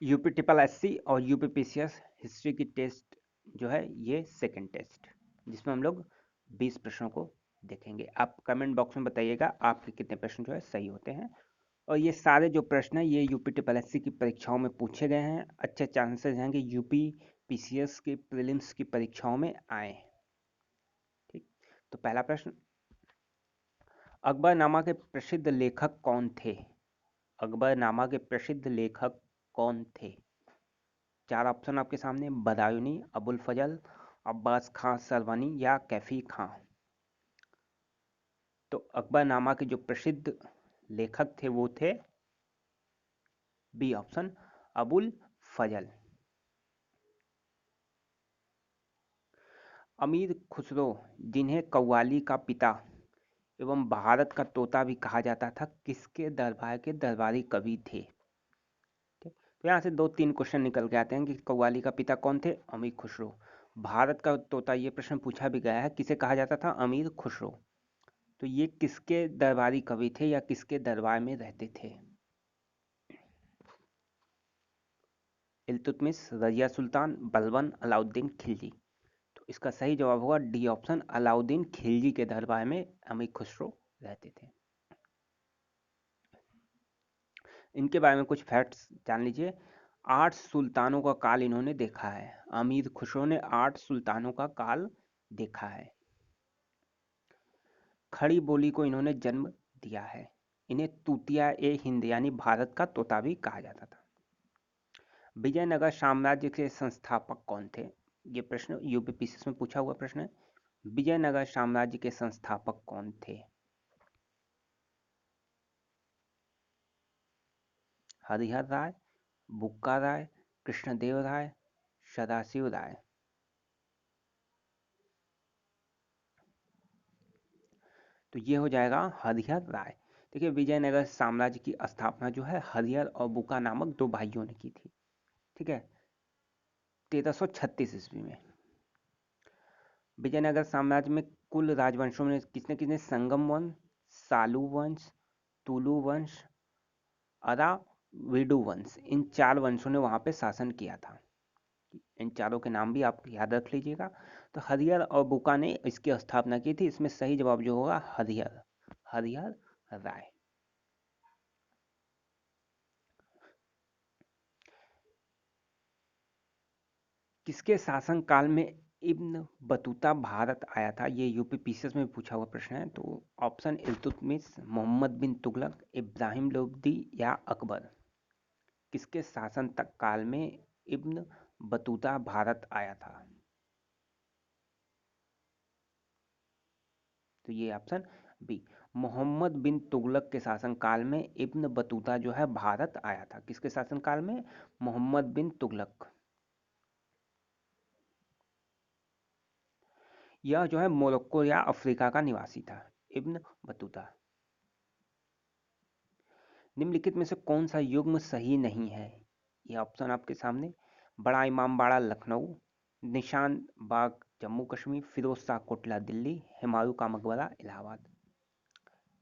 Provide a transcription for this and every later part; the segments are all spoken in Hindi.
यूपी ट्रिपल एससी और यूपी पीसीएस हिस्ट्री की टेस्ट जो है ये सेकंड टेस्ट, जिसमें हम लोग 20 प्रश्नों को देखेंगे। आप कमेंट बॉक्स में बताइएगा आपके कितने प्रश्न जो है सही होते हैं। और ये सारे जो प्रश्न हैं ये यूपी ट्रिपल एससी की परीक्षाओं में पूछे गए हैं। अच्छे चांसेस हैं कि यूपी पीसीएस की प्रीलिम्स की परीक्षाओं में आए। ठीक, तो पहला प्रश्न, अकबरनामा के प्रसिद्ध लेखक कौन थे? अकबरनामा के प्रसिद्ध लेखक कौन थे? 4 ऑप्शन आपके सामने, बदायूनी, अबुल फजल, अब्बास खां सरवनी या कैफी खां। तो अकबरनामा के जो प्रसिद्ध लेखक थे वो थे बी ऑप्शन, अबुल फजल। अमीर खुसरो, जिन्हें कव्वाली का पिता एवं भारत का तोता भी कहा जाता था, किसके दरबार के दरबारी कवि थे? ठीक, तो यहाँ से 2-3 क्वेश्चन निकल के आते हैं कि कव्वाली का पिता कौन थे? अमीर खुसरो। भारत का तोता, ये प्रश्न पूछा भी गया है, किसे कहा जाता था? अमीर खुसरो। तो ये किसके दरबारी कवि थे या किसके दरबार में रहते थे? इल्तुतमिश, रजिया सुल्तान, बलबन, अलाउद्दीन खिलजी। तो इसका सही जवाब होगा डी ऑप्शन, अलाउद्दीन खिलजी के दरबार में अमीर खुसरो रहते थे। इनके बारे में कुछ फैक्ट्स जान लीजिए। 8 सुल्तानों का काल इन्होंने देखा है। अमीर खुसरो ने 8 सुल्तानों का काल देखा है। खड़ी बोली को इन्होंने जन्म दिया है। इन्हें तूतिया ए हिंद यानी भारत का तोता भी कहा जाता था। विजयनगर साम्राज्य के संस्थापक कौन थे? ये प्रश्न यूपीपीसीएस में पूछा हुआ प्रश्न है। विजयनगर साम्राज्य के संस्थापक कौन थे? हरिहर राय, बुक्का राय, कृष्णदेव राय, सदाशिव राय। तो ये हो जाएगा हरिहर राय। देखिए, विजयनगर साम्राज्य की स्थापना जो है हरिहर और बुक्का नामक 2 भाइयों ने की थी। ठीक है, 1336 ईस्वी में। विजयनगर साम्राज्य में कुल राजवंशों में किसने किसने, संगम वंश, सालू वंश, तुलु वंश, अराविडु वंश, इन 4 वंशों ने वहां पे शासन किया था। इन चारों के नाम भी आप याद रख लीजिएगा। तो हरिहर और बुका ने इसकी स्थापना की थी। इसमें सही जवाब जो होगा हरिहर, हरिहर राय। किसके शासन काल में इब्न बतूता भारत आया था? ये यूपीपीसीएस में पूछा हुआ प्रश्न है। तो ऑप्शन, इल्तुतमिश, मोहम्मद बिन तुगलक, इब्राहिम लोदी या अकबर। किसके शासन तक काल में इब्न बतूता भारत आया था? तो ये ऑप्शन बी, मोहम्मद बिन तुगलक के शासन काल में इब्न बतूता जो है भारत आया था। किसके शासन काल में? मोहम्मद बिन तुगलक। यह जो है मोरक्को या अफ्रीका का निवासी था इब्न बतूता। निम्नलिखित में से कौन सा युग्म सही नहीं है? ये ऑप्शन आपके सामने, बड़ा इमामबाड़ा लखनऊ, निशान बाग जम्मू कश्मीर, फिरोज शाह कोटला दिल्ली, हुमायूं का मकबरा इलाहाबाद।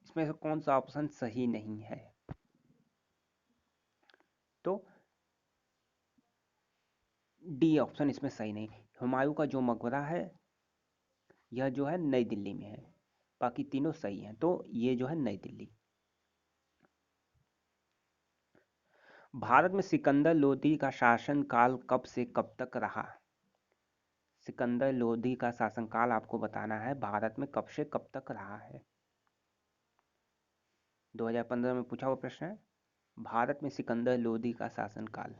इसमें से कौन सा ऑप्शन सही नहीं है? तो डी ऑप्शन इसमें सही नहीं। हुमायूं का जो मकबरा है यह जो है नई दिल्ली में है। बाकी तीनों सही हैं। तो ये जो है नई दिल्ली। भारत में सिकंदर लोदी का शासनकाल कब से कब तक रहा? सिकंदर लोदी का शासनकाल आपको बताना है भारत में कब से कब तक रहा है। 2015 में पूछा हुआ प्रश्न है, भारत में सिकंदर लोदी का शासनकाल।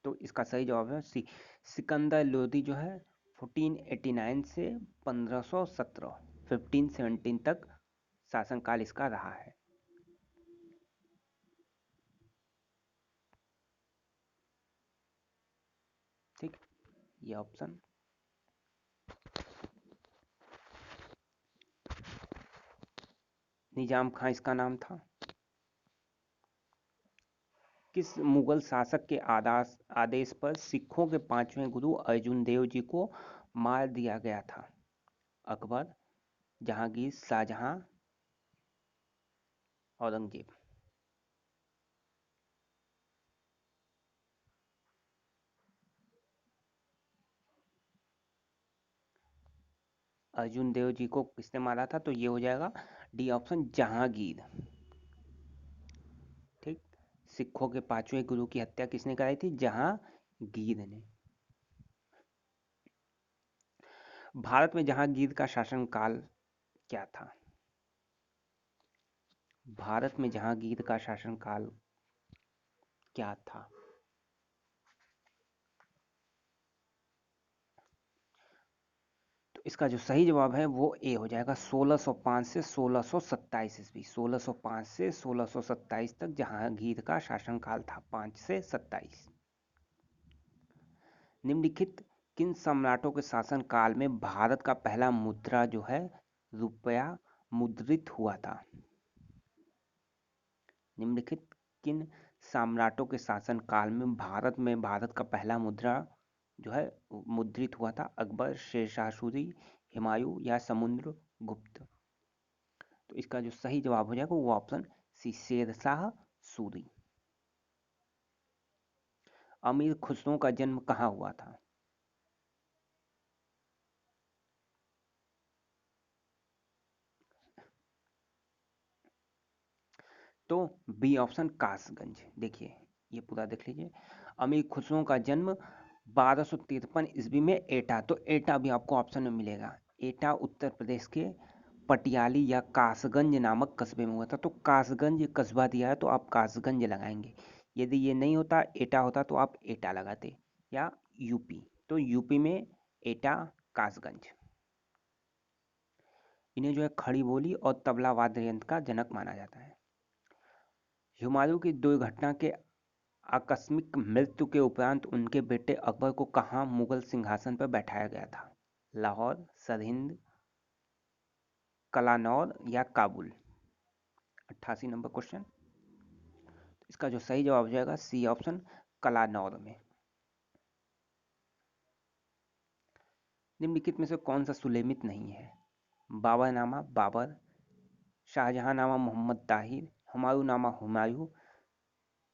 तो इसका सही जवाब है सी, सिकंदर लोदी जो है 1489 से 1517 1517 तक शासनकाल इसका रहा है। ठीक, ये ऑप्शन। निजाम खां इसका नाम था। किस मुगल शासक के आदेश पर सिखों के 5वें गुरु अर्जुन देव जी को मार दिया गया था? अकबर, जहांगीर, शाहजहां, औरंगजेब। अर्जुन देव जी को किसने मारा था? तो ये हो जाएगा डी ऑप्शन, जहांगीर। ठीक, सिखों के पांचवें गुरु की हत्या किसने कराई थी? जहांगीर ने। भारत में जहांगीर का शासनकाल क्या था? भारत में जहांगीर का शासनकाल क्या था? तो इसका जो सही जवाब है वो ए हो जाएगा, 1605 से 1627 ईस्वी। 1605 से 1627 तक जहांगीर का शासनकाल था, 5 से 27। निम्नलिखित किन सम्राटों के शासन काल में भारत का पहला मुद्रा जो है रुपया मुद्रित हुआ था? निम्नलिखित किन सम्राटों के शासन काल में भारत का पहला मुद्रा जो है मुद्रित हुआ था? अकबर, शेरशाह सूरी, हुमायूं या समुद्र गुप्त? तो इसका जो सही जवाब हो जाएगा वो ऑप्शन सी, शेरशाह सूरी। अमीर खुसरो का जन्म कहाँ हुआ था? तो बी ऑप्शन, कासगंज। देखिए ये पूरा देख लीजिए। अमीर खुसरो का जन्म 1253 ईस्वी में एटा, तो एटा भी आपको ऑप्शन में मिलेगा। एटा उत्तर प्रदेश के पटियाली या कासगंज नामक कस्बे में हुआ था। तो कासगंज कस्बा दिया है तो आप कासगंज लगाएंगे। यदि ये नहीं होता, एटा होता, तो आप एटा लगाते। या यूपी, तो यूपी में एटा, कासगंज। इन्हें जो है खड़ी बोली और तबला वाद्य यंत्र का जनक माना जाता है। हुमायूं की दुर्घटना के आकस्मिक मृत्यु के उपरांत उनके बेटे अकबर को कहाँ मुगल सिंहासन पर बैठाया गया था? लाहौर, सरहिंद, कलानौर या काबुल? 88 number question. इसका जो सही जवाब हो जाएगा सी ऑप्शन, कलानौर में। निम्नलिखित में से कौन सा सुलेमित नहीं है? बाबरनामा बाबर, शाहजहांनामा मोहम्मद ताहिर, हुमायूंनामा हुमायूं,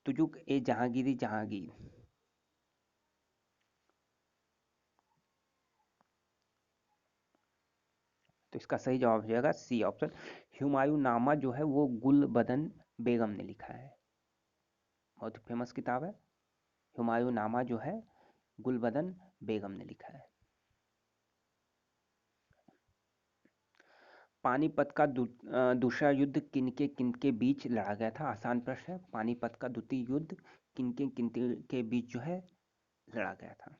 तुजुक ए जहांगीरी जहांगीर? तो इसका सही जवाब हो जाएगा सी ऑप्शन, हुमायूंनामा जो है वो गुलबदन बेगम ने लिखा है। बहुत ही फेमस किताब है। हुमायूंनामा जो है गुलबदन बेगम ने लिखा है। पानीपत का दूसरा युद्ध किनके बीच लड़ा गया था? आसान प्रश्न है। पानीपत का द्वितीय युद्ध किनके के बीच जो है लड़ा गया था?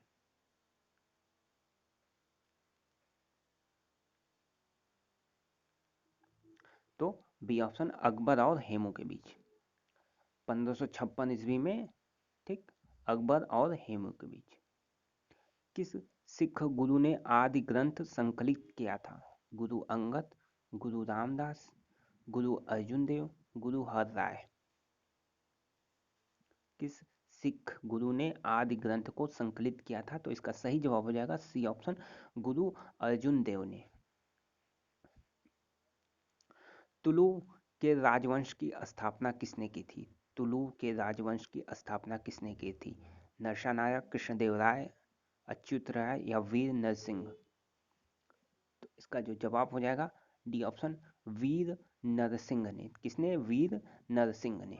तो बी ऑप्शन, अकबर और हेमू के बीच, 1556 ईस्वी में। ठीक, अकबर और हेमू के बीच। किस सिख गुरु ने आदि ग्रंथ संकलित किया था? गुरु अंगद, गुरु रामदास, गुरु अर्जुन देव, गुरु हर राय? किस सिख गुरु ने आदि ग्रंथ को संकलित किया था? तो इसका सही जवाब हो जाएगा सी ऑप्शन, गुरु अर्जुन देव ने। तुलु के राजवंश की स्थापना किसने की थी? तुलु के राजवंश की स्थापना किसने की थी? नरसानायक, कृष्णदेव राय, अच्युत राय या वीर नरसिंह? तो इसका जो जवाब हो जाएगा डी ऑप्शन, वीर नरसिंह ने। किसने? वीर नरसिंह ने।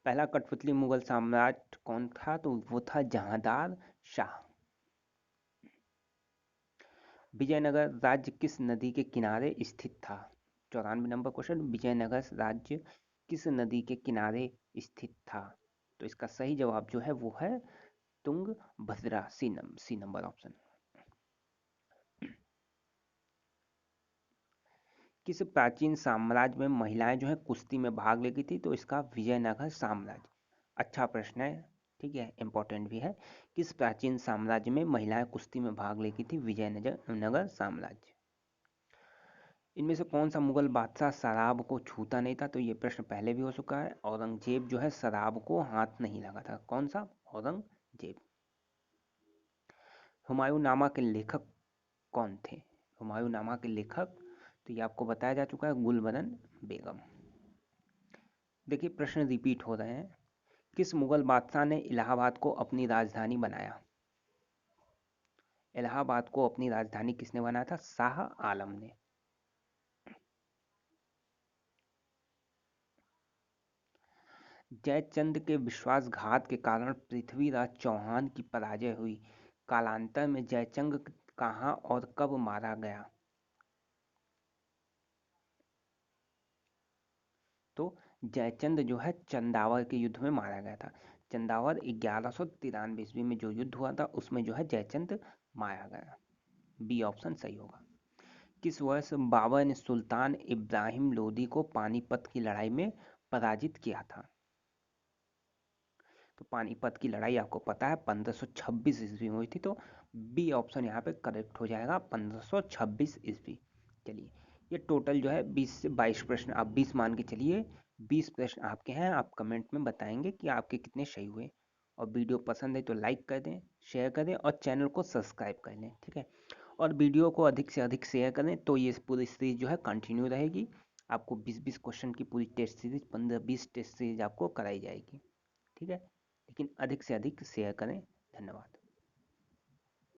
पहला कठपुतली मुगल सम्राट कौन था? तो वो था जहांदार शाह। विजयनगर राज्य किस नदी के किनारे स्थित था? 94 नंबर क्वेश्चन। विजयनगर राज्य किस नदी के किनारे स्थित था? तो इसका सही जवाब जो है वो है तुंगभद्रा, सी नंबर ऑप्शन। किस प्राचीन साम्राज्य में महिलाएं जो है कुश्ती में भाग लेती थी? तो इसका विजयनगर साम्राज्य। अच्छा प्रश्न है, ठीक है, इंपॉर्टेंट भी है। किस प्राचीन साम्राज्य में महिलाएं कुश्ती में भाग लेती थी? विजयनगर साम्राज्य। इनमें से कौन सा मुगल बादशाह शराब को छूता नहीं था? तो ये प्रश्न पहले भी हो चुका है। औरंगजेब जो है शराब को हाथ नहीं लगाता। कौन सा? औरंगजेब। हुमायूंनामा के लेखक कौन थे? हुमायूंनामा के लेखक, तो ये आपको बताया जा चुका है, गुलबदन बेगम। देखिए प्रश्न रिपीट हो रहे हैं। किस मुगल बादशाह ने इलाहाबाद को अपनी राजधानी बनाया? इलाहाबाद को अपनी राजधानी किसने बनाया था? शाह आलम ने। जयचंद के विश्वासघात के कारण पृथ्वीराज चौहान की पराजय हुई। कालांतर में जयचंद कहाँ और कब मारा गया? तो जयचंद जो है चंदावर के युद्ध में मारा गया था। चंदावर 1193 ईस्वी में जो युद्ध हुआ था उसमें जो है जयचंद मारा गया। बी ऑप्शन सही होगा। किस वर्ष बाबर ने सुल्तान इब्राहिम लोदी को पानीपत की लड़ाई में पराजित किया था? तो पानीपत की लड़ाई आपको पता है 1526 ईस्वी में हुई थी, तो बी ऑप्शन यहाँ पे करेक्ट हो जाएगा, 1526 ईस्वी। चलिए, ये टोटल जो है 20 से 22 प्रश्न, आप 20 मान के चलिए। 20 प्रश्न आपके हैं, आप कमेंट में बताएंगे कि आपके कितने सही हुए। और वीडियो पसंद है तो लाइक कर दें, शेयर कर दें और चैनल को सब्सक्राइब कर लें, ठीक है। और वीडियो को अधिक से अधिक शेयर करें तो ये पूरी सीरीज जो है कंटिन्यू रहेगी। आपको 20-20 क्वेश्चन की पूरी टेस्ट सीरीज, 15-20 टेस्ट सीरीज आपको कराई जाएगी, ठीक है। लेकिन अधिक से अधिक शेयर करें। धन्यवाद।